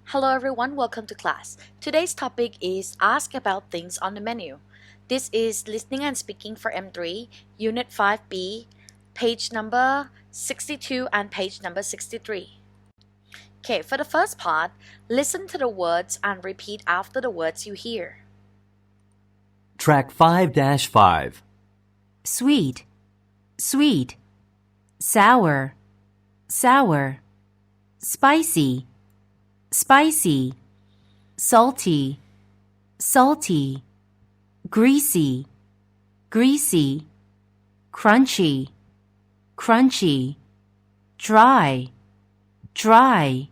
Hello everyone, welcome to class. Today's topic is Ask About Things on the Menu. This is Listening and Speaking for M3, Unit 5B, page number 62 and page number 63. Okay, for the first part, listen to the words and repeat after the words you hear. Track 5-5. Sweet, sweet, sour, sour, spicy, spicy, salty, salty, greasy, greasy, crunchy, crunchy, dry, dry,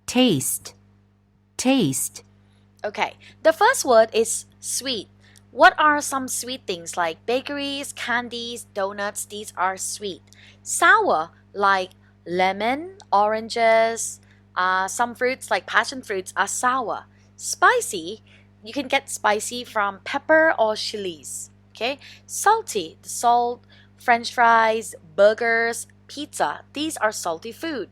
taste, taste. Okay, the first word is sweet. What are some sweet things like bakeries, candies, donuts? These are sweet. Sour, like lemon, oranges, some fruits like passion fruits are sour. Spicy, you can get spicy from pepper or chilies. Okay, salty, the salt, French fries, burgers, pizza. These are salty food.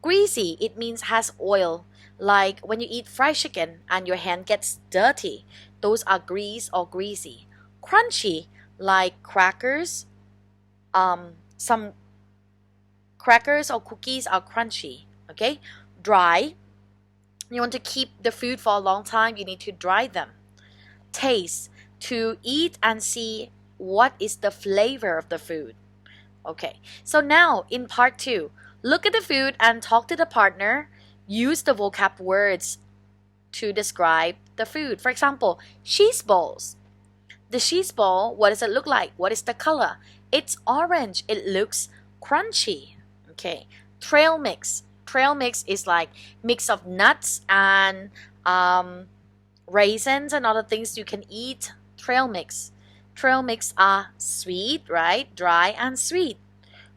Greasy, it means has oil. Like when you eat fried chicken and your hand gets dirty, those are grease or greasy. Crunchy, like crackers, some crackers or cookies are crunchy. Okay, dry, you want to keep the food for a long time, you need to dry them. Taste, to eat and see what is the flavor of the food. Okay, so now in part 2, look at the food and talk to the partner. Use the vocab words to describe the food. For example, cheese balls. The cheese ball, what does it look like? What is the color? It's orange. It looks crunchy. Okay, trail mix. Trail mix is like mix of nuts and raisins and other things you can eat. Trail mix. Trail mix are sweet, right? Dry and sweet.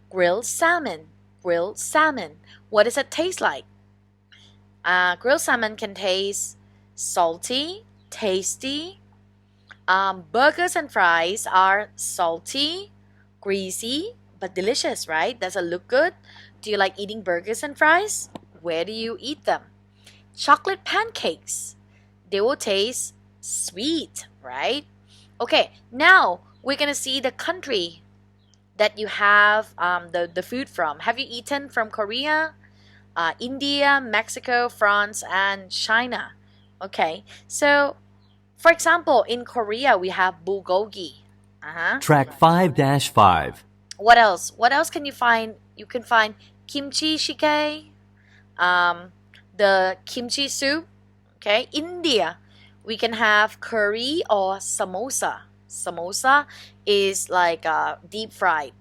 Grilled salmon. Grilled salmon. What does it taste like? Grilled salmon can taste salty, tasty. Burgers and fries are salty, greasy, but delicious, right? Does it look good? Do you like eating burgers and fries? Where do you eat them? Chocolate pancakes. They will taste sweet, right? Okay, now we're gonna see the country that you have the food from. Have you eaten from Korea, India, Mexico, France, and China? Okay, so for example, in Korea we have bulgogi. Track 5-5. What else? What else can you find? You can find kimchi jjigae, the kimchi soup. Okay, India, we can have curry or samosa. Samosa is like deep fried.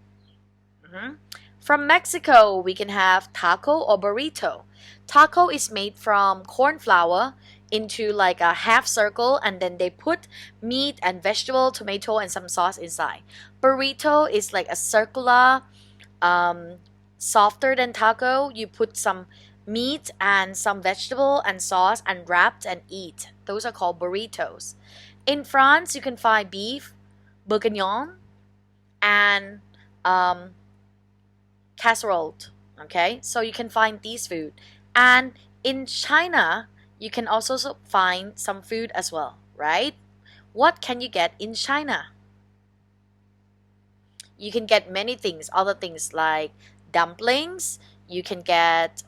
From Mexico, we can have taco or burrito. Taco is made from corn flour into like a half circle, and then they put meat and vegetable, tomato, and some sauce inside. Burrito is like a circular, softer than taco. You put some meat and some vegetable and sauce and wrapped and eat. Those are called burritos. In France, you can find beef, bourguignon, and casserole. Okay, so you can find these food. And in China, you can also find some food as well, right? What can you get in China? You can get many things, other things like dumplings. You can get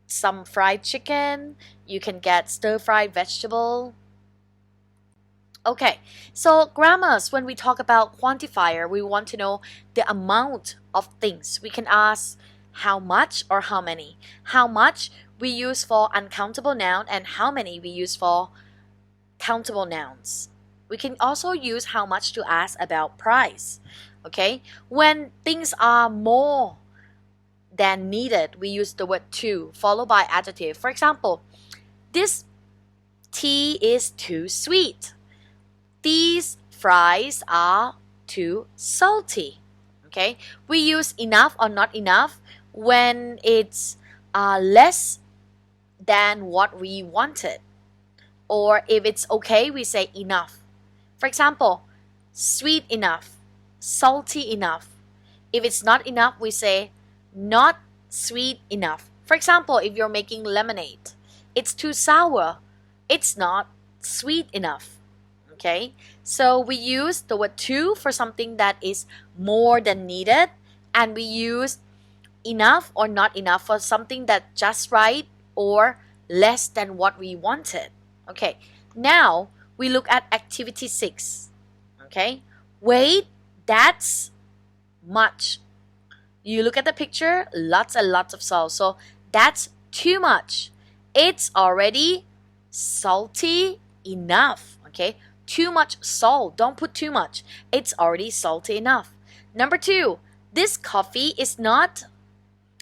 some fried chicken. You can get stir-fried vegetable. Okay, so grammars, when we talk about quantifier, we want to know the amount of things. We can ask how much or how many. How much we use for uncountable noun and how many we use for countable nouns. We can also use how much to ask about price. Okay, when things are more than needed, we use the word too, followed by adjective. For example, this tea is too sweet. These fries are too salty. Okay, we use enough or not enough when it's less than what we wanted. Or if it's okay, we say enough. For example, sweet enough, salty enough. If it's not enough, we say not sweet enough. For example, if you're making lemonade, it's too sour. It's not sweet enough. Okay? So we use the word too for something that is more than needed, and we use enough or not enough for something that just right or less than what we wanted. Okay, now we look at activity 6. Okay, wait, that's much. You look at the picture, lots and lots of salt. So that's too much. It's already salty enough. Okay, too much salt. Don't put too much. It's already salty enough. Number 2, this coffee is not,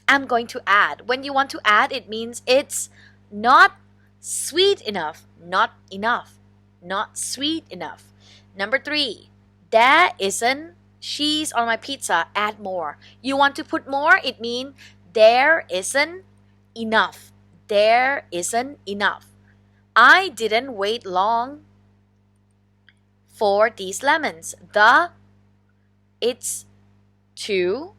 I'm going to add. When you want to add, it means it's not sweet enough. Not enough. Not sweet enough. Number 3, there isn't cheese on my pizza. Add more. You want to put more, it means there isn't enough. There isn't enough. I didn't wait long for these lemons. It's too.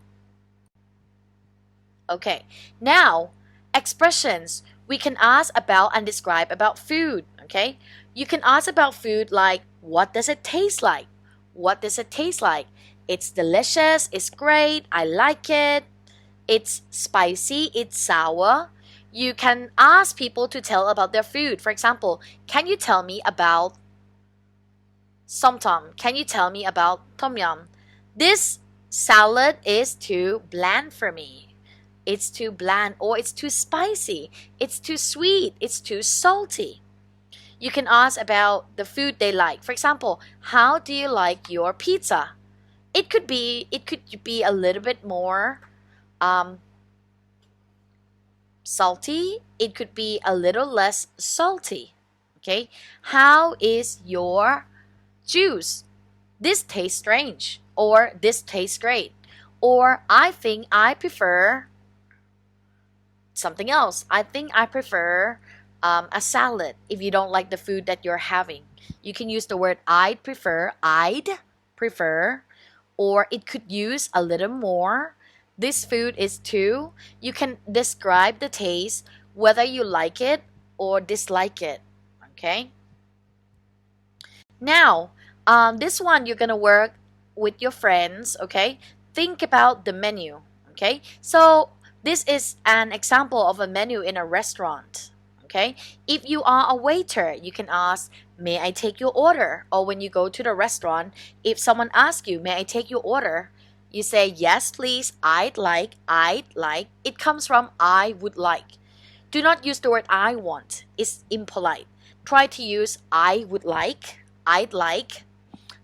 Okay, now expressions. We can ask about and describe about food. Okay, you can ask about food like, what does it taste like? What does it taste like? It's delicious, it's great, I like it, it's spicy, it's sour. You can ask people to tell about their food. For example, can you tell me about somtam? Can you tell me about tom yum? This salad is too bland for me. It's too bland, or it's too spicy, it's too sweet, it's too salty. You can ask about the food they like. For example, how do you like your pizza? It could be a little bit more salty. It could be a little less salty. Okay, how is your juice? This tastes strange, or this tastes great, or I think I prefer something else. I think I prefer a salad. If you don't like the food that you're having, you can use the word I'd prefer, or it could use a little more. This food is too. You can describe the taste, whether you like it or dislike it. Okay. Now, this one you're gonna work with your friends. Okay. Think about the menu. Okay. So this is an example of a menu in a restaurant. Okay. If you are a waiter, you can ask, may I take your order? Or when you go to the restaurant, if someone asks you, may I take your order? You say, yes, please, I'd like. It comes from I would like. Do not use the word I want. It's impolite. Try to use I would like, I'd like,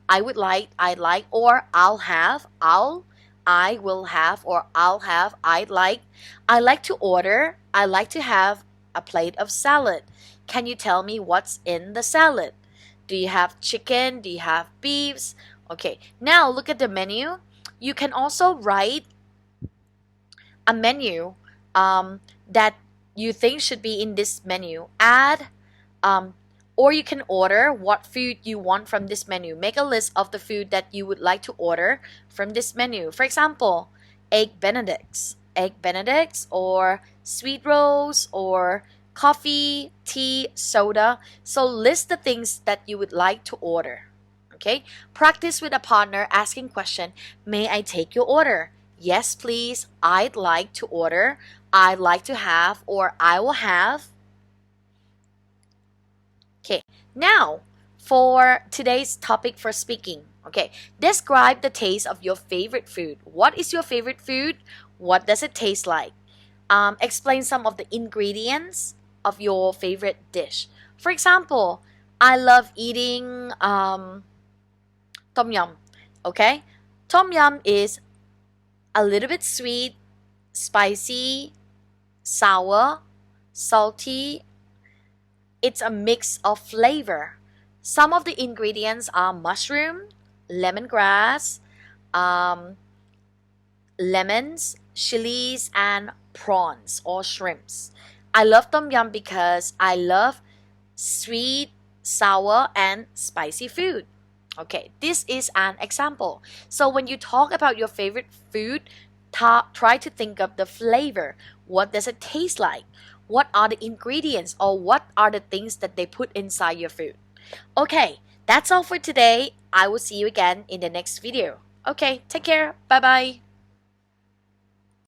I would like, I'd like, or I'll have, I will have, or I'll have, I'd like. I like to order, I like to have a plate of salad. Can you tell me what's in the salad? Do you have chicken? Do you have beefs? Okay, now look at the menu. You can also write a menu that you think should be in this menu. Add, or you can order what food you want from this menu. Make a list of the food that you would like to order from this menu. For example, egg benedicts, or sweet rolls, or coffee, tea, soda. So list the things that you would like to order. Okay? Practice with a partner asking question, may I take your order? Yes, please. I'd like to order. I'd like to have, or I will have. Okay. Now, for today's topic for speaking. Okay. Describe the taste of your favorite food. What is your favorite food? What does it taste like? Explain some of the ingredients of your favorite dish. For example, I love eating tom yum. Okay? Tom yum is a little bit sweet, spicy, sour, salty. It's a mix of flavor. Some of the ingredients are mushroom, lemongrass, lemons, chilies, and prawns or shrimps. I love tom yum because I love sweet, sour, and spicy food. Okay, this is an example. So when you talk about your favorite food, try to think of the flavor. What does it taste like? What are the ingredients or what are the things that they put inside your food? Okay, that's all for today. I will see you again in the next video. Okay, take care. Bye bye.